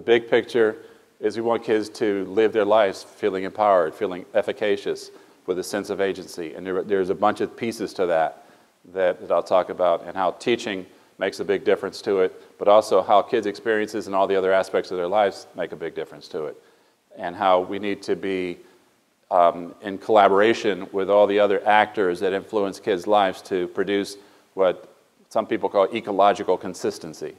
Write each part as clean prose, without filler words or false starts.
big picture is we want kids to live their lives feeling empowered, feeling efficacious, with a sense of agency. And there's a bunch of pieces to that I'll talk about, and how teaching makes a big difference to it, but also how kids' experiences and all the other aspects of their lives make a big difference to it, and how we need to be in collaboration with all the other actors that influence kids' lives to produce what some people call ecological consistency.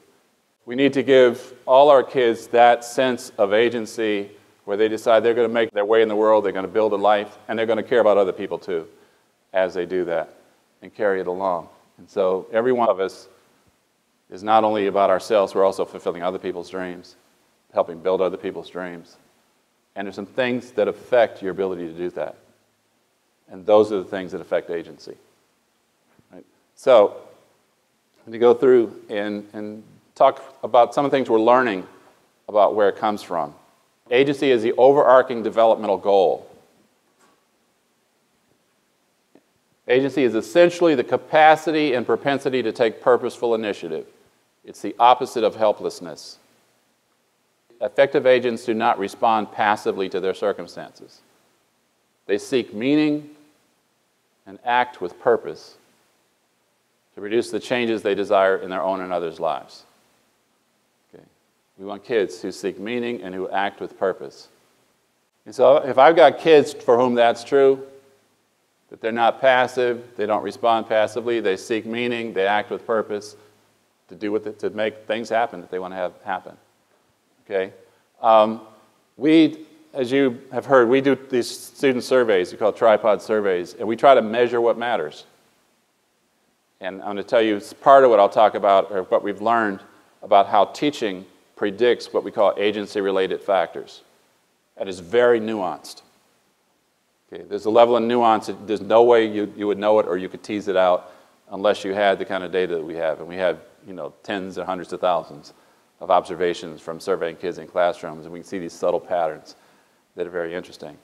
We need to give all our kids that sense of agency where they decide they're going to make their way in the world, they're going to build a life, and they're going to care about other people too as they do that and carry it along. And so every one of us is not only about ourselves, we're also fulfilling other people's dreams, helping build other people's dreams. And there's some things that affect your ability to do that. And those are the things that affect agency. Right? So, I'm going to go through and talk about some of the things we're learning about where it comes from. Agency is the overarching developmental goal. Agency is essentially the capacity and propensity to take purposeful initiative. It's the opposite of helplessness. Effective agents do not respond passively to their circumstances. They seek meaning and act with purpose to produce the changes they desire in their own and others' lives. Okay. We want kids who seek meaning and who act with purpose. And so if I've got kids for whom that's true, that they're not passive, they don't respond passively, they seek meaning, they act with purpose to make things happen that they want to have happen. Okay? We, as you have heard, we do these student surveys, we call tripod surveys, and we try to measure what matters. And I'm going to tell you part of what I'll talk about, or what we've learned about how teaching predicts what we call agency-related factors. That is very nuanced. Okay, there's a level of nuance that there's no way you would know it or you could tease it out unless you had the kind of data that we have. And we have, tens or hundreds of thousands of observations from surveying kids in classrooms, and we can see these subtle patterns that are very interesting.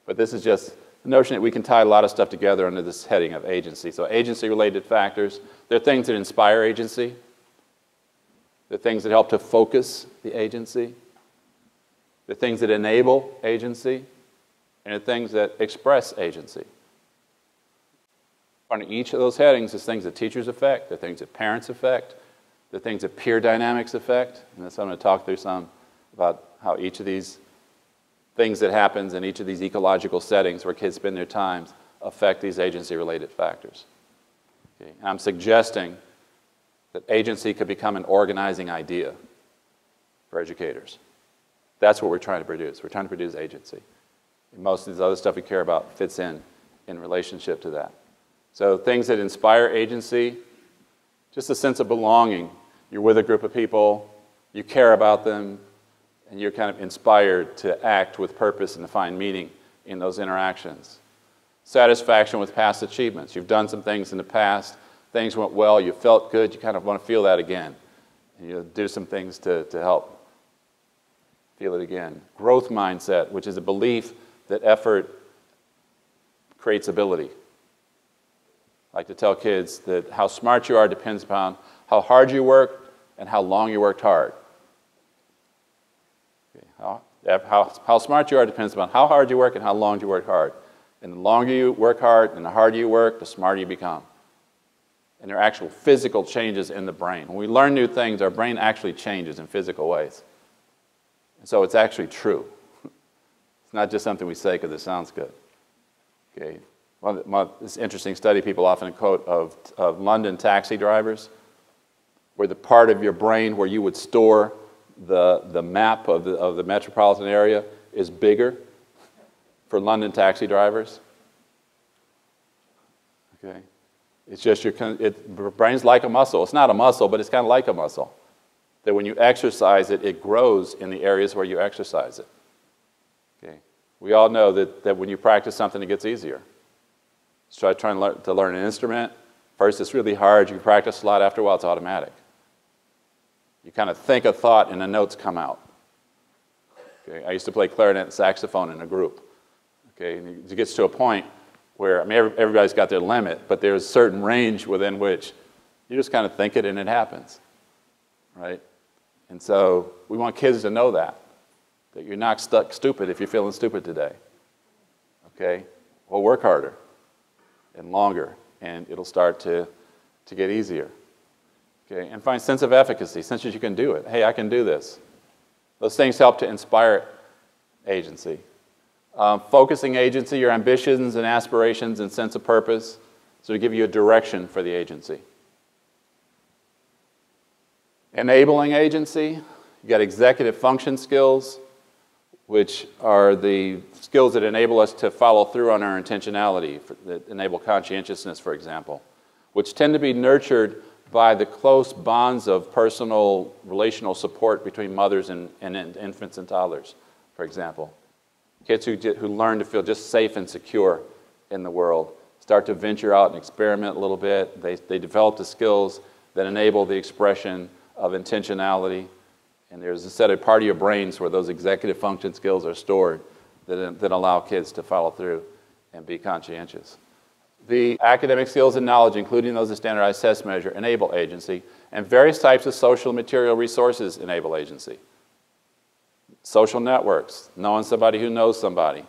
But this is just the notion that we can tie a lot of stuff together under this heading of agency. So agency-related factors, they're things that inspire agency. They're things that help to focus the agency. They're things that enable agency. And they're things that express agency. On each of those headings is things that teachers affect, they're things that parents affect, they're things that peer dynamics affect. And that's what I'm going to talk through some about how each of these things that happens in each of these ecological settings where kids spend their times affect these agency-related factors. Okay. And I'm suggesting that agency could become an organizing idea for educators. That's what we're trying to produce. We're trying to produce agency. And most of this other stuff we care about fits in relationship to that. So things that inspire agency, just a sense of belonging. You're with a group of people, you care about them, and you're kind of inspired to act with purpose and to find meaning in those interactions. Satisfaction with past achievements. You've done some things in the past, things went well, you felt good, you kind of want to feel that again. And you'll do some things to help feel it again. Growth mindset, which is a belief that effort creates ability. I like to tell kids that how smart you are depends upon how hard you work and how long you worked hard. Okay. How smart you are depends upon how hard you work and how long you work hard. And the longer you work hard and the harder you work, the smarter you become. And there are actual physical changes in the brain. When we learn new things, our brain actually changes in physical ways. And so it's actually true. It's not just something we say because it sounds good. Okay. This interesting study people often quote of London taxi drivers, where the part of your brain where you would store the map of the metropolitan area is bigger for London taxi drivers. Okay. It's just your brain's like a muscle. It's not a muscle, but it's kind of like a muscle. That when you exercise it, it grows in the areas where you exercise it. Okay. We all know that when you practice something, it gets easier. So trying to learn an instrument. First, it's really hard. You practice a lot. After a while, it's automatic. You kind of think a thought, and the notes come out. Okay. I used to play clarinet and saxophone in a group. Okay. And it gets to a point where, I mean, everybody's got their limit, but there's a certain range within which you just kind of think it and it happens. Right? And so we want kids to know that you're not stuck stupid if you're feeling stupid today. Okay? Well, work harder and longer, and it'll start to get easier. Okay? And find sense of efficacy, sense that you can do it. Hey, I can do this. Those things help to inspire agency. Focusing agency, your ambitions and aspirations and sense of purpose, so to give you a direction for the agency. Enabling agency, you got executive function skills, which are the skills that enable us to follow through on our intentionality, that enable conscientiousness, for example, which tend to be nurtured by the close bonds of personal relational support between mothers and infants and toddlers, for example. Kids who learn to feel just safe and secure in the world start to venture out and experiment a little bit. They develop the skills that enable the expression of intentionality. And there's a set of part of your brains where those executive function skills are stored that allow kids to follow through and be conscientious. The academic skills and knowledge, including those of standardized test measure, enable agency, and various types of social material resources enable agency. Social networks, knowing somebody who knows somebody,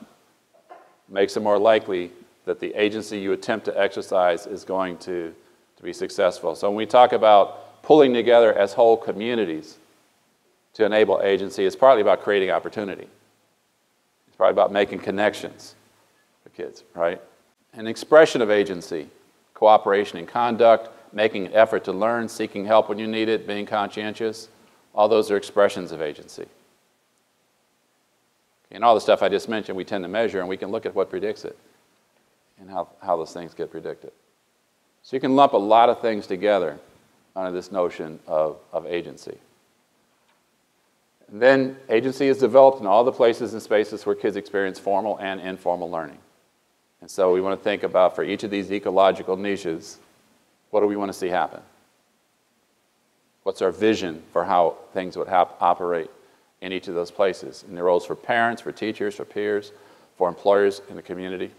makes it more likely that the agency you attempt to exercise is going to be successful. So when we talk about pulling together as whole communities to enable agency, it's partly about creating opportunity. It's probably about making connections for kids, right? An expression of agency, cooperation in conduct, making an effort to learn, seeking help when you need it, being conscientious, all those are expressions of agency. And all the stuff I just mentioned we tend to measure, and we can look at what predicts it and how those things get predicted. So you can lump a lot of things together under this notion of agency. And then agency is developed in all the places and spaces where kids experience formal and informal learning. And so we want to think about, for each of these ecological niches, what do we want to see happen? What's our vision for how things would operate in each of those places, in the roles for parents, for teachers, for peers, for employers in the community?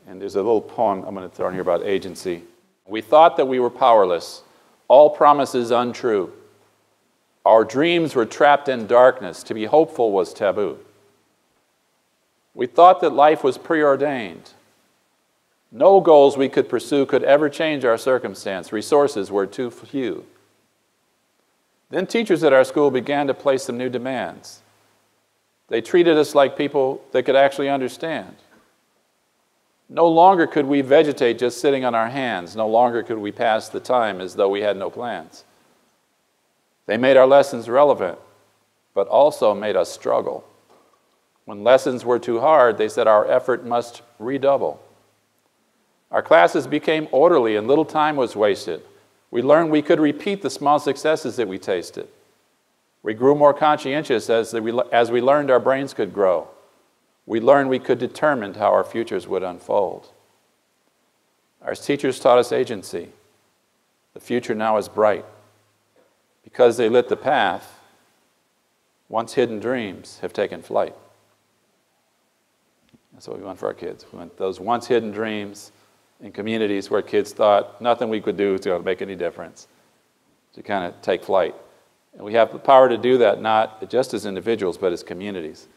And there's a little poem I'm going to throw in here about agency. We thought that we were powerless, all promises untrue. Our dreams were trapped in darkness, to be hopeful was taboo. We thought that life was preordained. No goals we could pursue could ever change our circumstance. Resources were too few. Then teachers at our school began to place some new demands. They treated us like people they could actually understand. No longer could we vegetate just sitting on our hands. No longer could we pass the time as though we had no plans. They made our lessons relevant, but also made us struggle. When lessons were too hard, they said our effort must redouble. Our classes became orderly and little time was wasted. We learned we could repeat the small successes that we tasted. We grew more conscientious as we learned our brains could grow. We learned we could determine how our futures would unfold. Our teachers taught us agency. The future now is bright. Because they lit the path, once hidden dreams have taken flight. That's what we want for our kids. We want those once hidden dreams in communities where kids thought nothing we could do was going to make any difference, to kind of take flight. And we have the power to do that not just as individuals, but as communities.